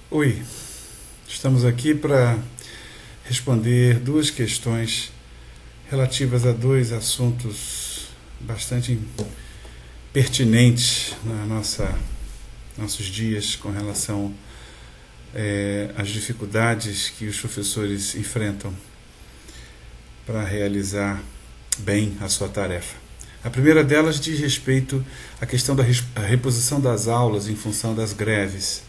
Oi, estamos aqui para responder duas questões relativas a dois assuntos bastante pertinentes na nossos dias com relação às dificuldades que os professores enfrentam para realizar bem a sua tarefa. A primeira delas diz respeito à questão da reposição das aulas em função das greves.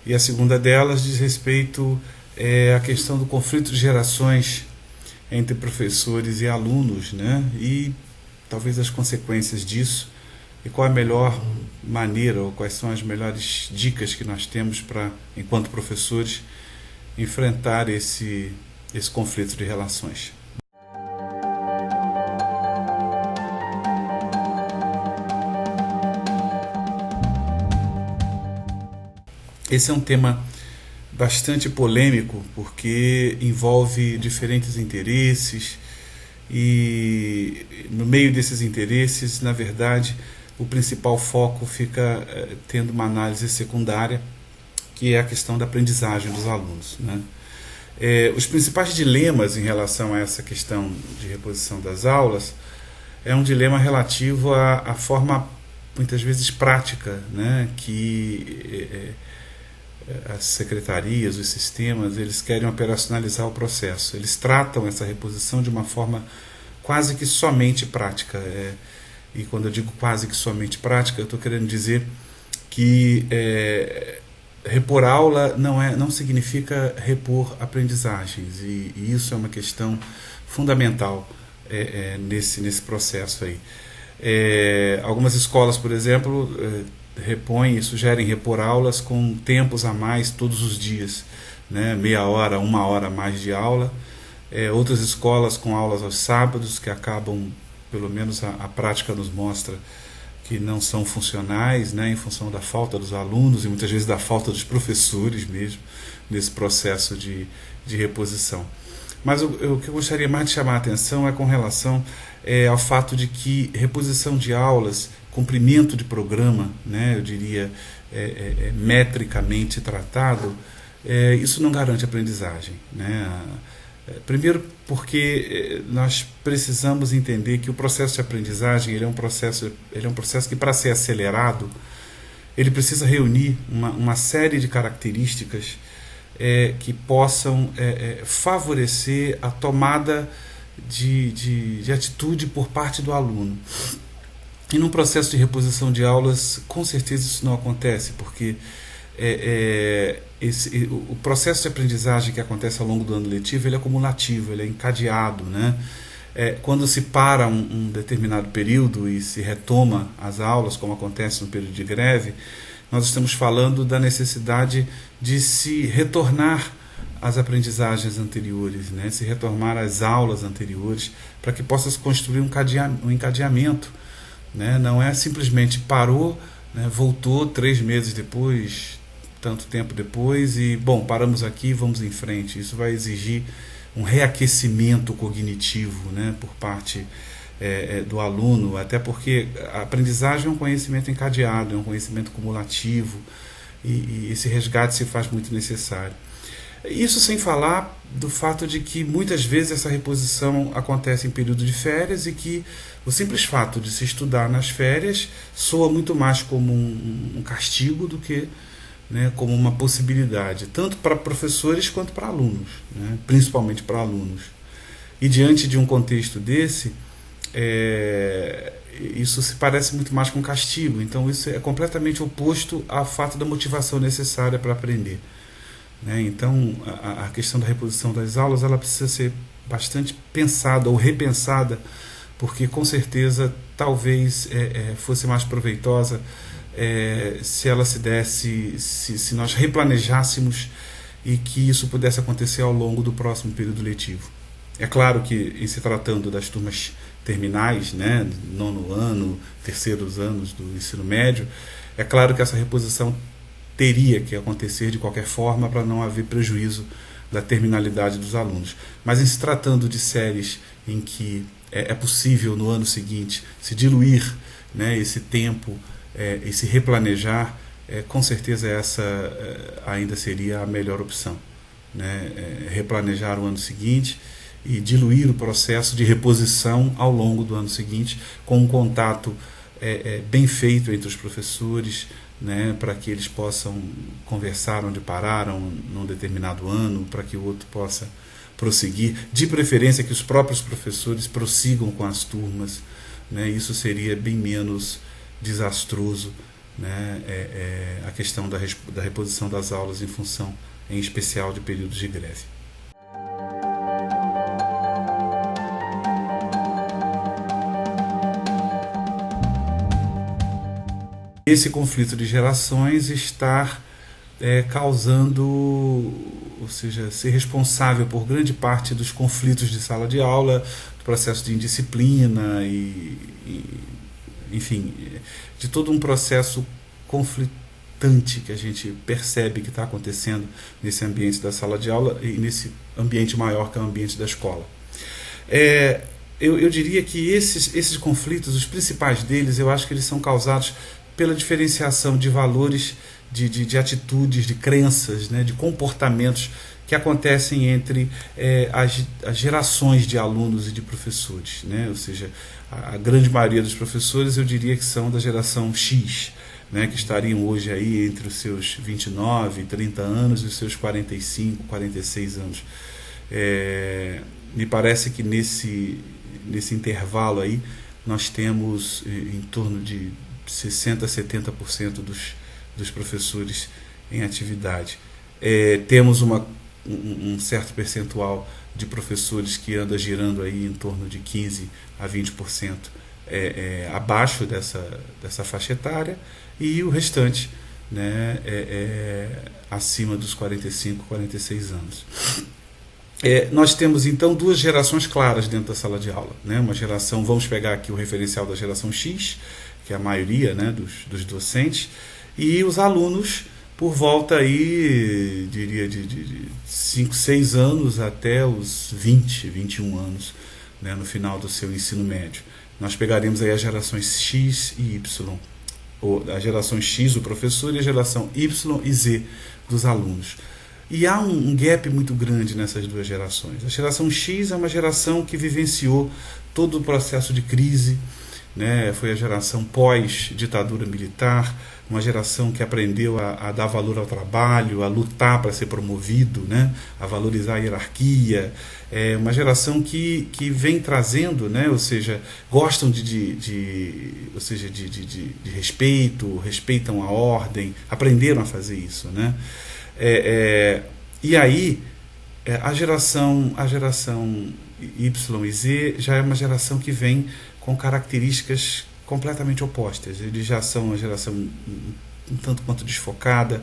E a segunda delas diz respeito à questão do conflito de gerações entre professores e alunos, né? E talvez as consequências disso e qual a melhor maneira ou quais são as melhores dicas que nós temos para, enquanto professores, enfrentar esse conflito de relações. Esse é um tema bastante polêmico porque envolve diferentes interesses e no meio desses interesses, na verdade, o principal foco fica tendo uma análise secundária, que é a questão da aprendizagem dos alunos, né? Os principais dilemas em relação a essa questão de reposição das aulas é um dilema relativo à forma, muitas vezes, prática, né, que as secretarias, os sistemas, eles querem operacionalizar o processo. Eles tratam essa reposição de uma forma quase que somente prática. E quando eu digo quase que somente prática, eu estou querendo dizer que repor aula não significa repor aprendizagens. E isso é uma questão fundamental nesse processo aí. Algumas escolas, por exemplo, repõem e sugerem repor aulas com tempos a mais todos os dias, né? Meia hora, uma hora a mais de aula. Outras escolas com aulas aos sábados, que acabam, pelo menos a prática nos mostra, que não são funcionais, né? Em função da falta dos alunos e muitas vezes da falta dos professores mesmo, nesse processo de reposição. Mas o que eu gostaria mais de chamar a atenção é com relação ao fato de que reposição de aulas, cumprimento de programa, né, eu diria, metricamente tratado, isso não garante aprendizagem, né? Primeiro porque nós precisamos entender que o processo de aprendizagem ele é um processo que, para ser acelerado, ele precisa reunir uma série de características que possam favorecer a tomada de atitude por parte do aluno. E num processo de reposição de aulas, com certeza isso não acontece, porque o processo de aprendizagem que acontece ao longo do ano letivo ele é acumulativo, ele é encadeado, né? Quando se para um determinado período e se retoma as aulas, como acontece no período de greve, nós estamos falando da necessidade de se retornar às aprendizagens anteriores, né? Se retornar às aulas anteriores, para que possa se construir um encadeamento, né? Não é simplesmente parou, né? Voltou 3 meses depois, tanto tempo depois, e bom, paramos aqui, vamos em frente. Isso vai exigir um reaquecimento cognitivo, né? Por parte do aluno, até porque a aprendizagem é um conhecimento encadeado, é um conhecimento cumulativo, e esse resgate se faz muito necessário. Isso sem falar do fato de que muitas vezes essa reposição acontece em período de férias e que o simples fato de se estudar nas férias soa muito mais como um castigo do que, né, como uma possibilidade, tanto para professores quanto para alunos, né, principalmente para alunos. E diante de um contexto desse, isso se parece muito mais com castigo. Então isso é completamente oposto ao fato da motivação necessária para aprender, né? Então a questão da reposição das aulas ela precisa ser bastante pensada ou repensada, porque com certeza talvez fosse mais proveitosa se ela se desse, se nós replanejássemos e que isso pudesse acontecer ao longo do próximo período letivo. É claro que, em se tratando das turmas terminais, né, nono ano, terceiros anos do ensino médio, é claro que essa reposição teria que acontecer de qualquer forma para não haver prejuízo da terminalidade dos alunos. Mas em se tratando de séries em que é possível no ano seguinte se diluir, né, esse tempo e se replanejar, com certeza essa ainda seria a melhor opção, né? Replanejar o ano seguinte e diluir o processo de reposição ao longo do ano seguinte, com um contato bem feito entre os professores, né, para que eles possam conversar onde pararam num determinado ano, para que o outro possa prosseguir, de preferência que os próprios professores prossigam com as turmas, né? Isso seria bem menos desastroso, né? A questão da reposição das aulas em função, em especial, de períodos de greve. Esse conflito de gerações está causando, ou seja, ser responsável por grande parte dos conflitos de sala de aula, do processo de indisciplina enfim, de todo um processo conflitante que a gente percebe que está acontecendo nesse ambiente da sala de aula e nesse ambiente maior que é o ambiente da escola. Eu diria que esses conflitos, os principais deles, eu acho que eles são causados pela diferenciação de valores, de atitudes, de crenças, né, de comportamentos que acontecem entre as gerações de alunos e de professores, né? Ou seja, a grande maioria dos professores eu diria que são da geração X, né, que estariam hoje aí entre os seus 29, 30 anos e os seus 45, 46 anos. Me parece que nesse intervalo aí nós temos em torno de 60% a 70% dos professores em atividade. Temos um certo percentual de professores que anda girando aí em torno de 15% a 20% abaixo dessa faixa etária, e o restante, né, acima dos 45, 46 anos. Nós temos então duas gerações claras dentro da sala de aula, né? Uma geração, vamos pegar aqui o referencial da geração X, que é a maioria, né, dos docentes, e os alunos por volta aí, diria, de 5, 6 anos até os 20, 21 anos, né, no final do seu ensino médio. Nós pegaremos aí as gerações X e Y, ou a geração X, o professor, e a geração Y e Z dos alunos. E há um gap muito grande nessas duas gerações. A geração X é uma geração que vivenciou todo o processo de crise, né? Foi a geração pós-ditadura militar, uma geração que aprendeu a dar valor ao trabalho, a lutar para ser promovido, né? A valorizar a hierarquia. É uma geração que vem trazendo, né? Ou seja, gostam de respeito, respeitam a ordem, aprenderam a fazer isso, né? E aí a geração Y e Z já é uma geração que vem com características completamente opostas. Eles já são uma geração um tanto quanto desfocada,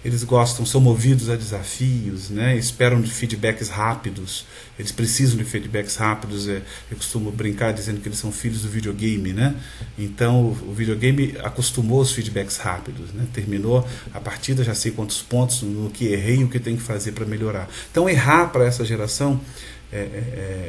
eles são movidos a desafios, né? Esperam de feedbacks rápidos, eles precisam de feedbacks rápidos. Eu costumo brincar dizendo que eles são filhos do videogame, né? Então o videogame acostumou os feedbacks rápidos, né? Terminou a partida, já sei quantos pontos, no que errei e o que tem que fazer para melhorar. Então errar para essa geração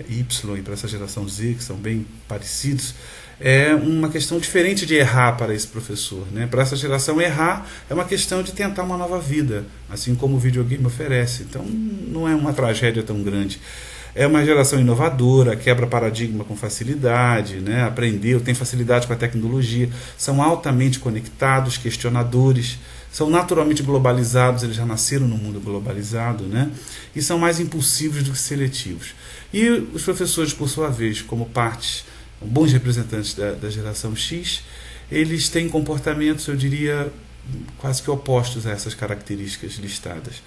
Y e para essa geração Z, que são bem parecidos, é uma questão diferente de errar para esse professor, né? Para essa geração, errar é uma questão de tentar uma nova vida, assim como o videogame oferece. Então não é uma tragédia tão grande. É uma geração inovadora, quebra paradigma com facilidade, né? Aprendeu, tem facilidade com a tecnologia, são altamente conectados, questionadores, são naturalmente globalizados, eles já nasceram no mundo globalizado, né? E são mais impulsivos do que seletivos. E os professores, por sua vez, como bons representantes da geração X, eles têm comportamentos, eu diria, quase que opostos a essas características listadas.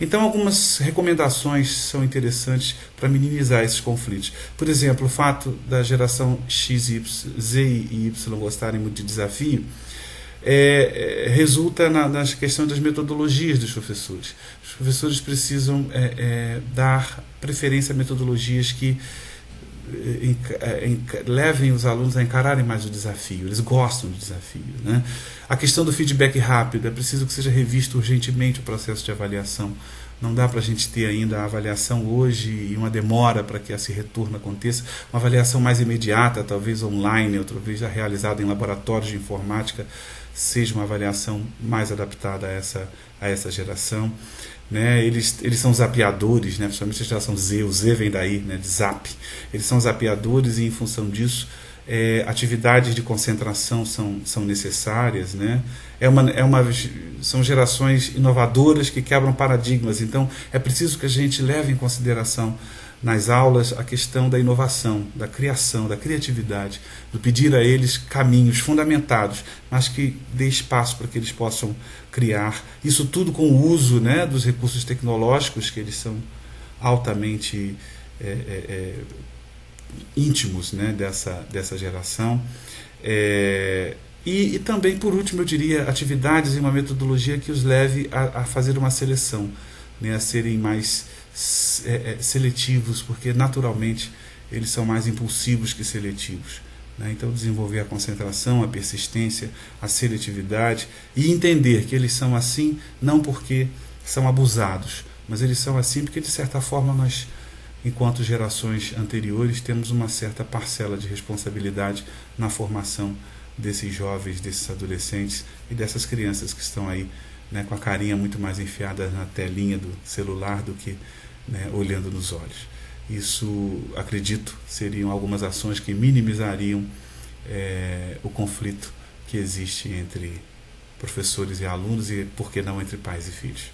Então, algumas recomendações são interessantes para minimizar esses conflitos. Por exemplo, o fato da geração X, Z e Y gostarem muito de desafio resulta na questão das metodologias dos professores. Os professores precisam dar preferência a metodologias que levem os alunos a encararem mais o desafio. Eles gostam do desafio, né? A questão do feedback rápido, é preciso que seja revisto urgentemente o processo de avaliação. Não dá para a gente ter ainda a avaliação hoje e uma demora para que esse retorno aconteça. Uma avaliação mais imediata, talvez online, outra vez já realizada em laboratórios de informática, seja uma avaliação mais adaptada a essa geração. Né? Eles são zapeadores, né? Principalmente a geração Z, o Z vem daí, né? De zap. Eles são zapeadores e, em função disso, atividades de concentração são necessárias. Né? São gerações inovadoras que quebram paradigmas, então é preciso que a gente leve em consideração nas aulas a questão da inovação, da criação, da criatividade, do pedir a eles caminhos fundamentados, mas que dê espaço para que eles possam criar. Isso tudo com o uso, né, dos recursos tecnológicos, que eles são altamente íntimos, né, dessa geração. E também, por último, eu diria, atividades e uma metodologia que os leve a fazer uma seleção, né, a serem mais seletivos, porque naturalmente eles são mais impulsivos que seletivos. Né? Então, desenvolver a concentração, a persistência, a seletividade e entender que eles são assim não porque são abusados, mas eles são assim porque, de certa forma, nós, enquanto gerações anteriores, temos uma certa parcela de responsabilidade na formação desses jovens, desses adolescentes e dessas crianças que estão aí, né, com a carinha muito mais enfiada na telinha do celular do que, né, olhando nos olhos. Isso, acredito, seriam algumas ações que minimizariam o conflito que existe entre professores e alunos e, por que não, entre pais e filhos.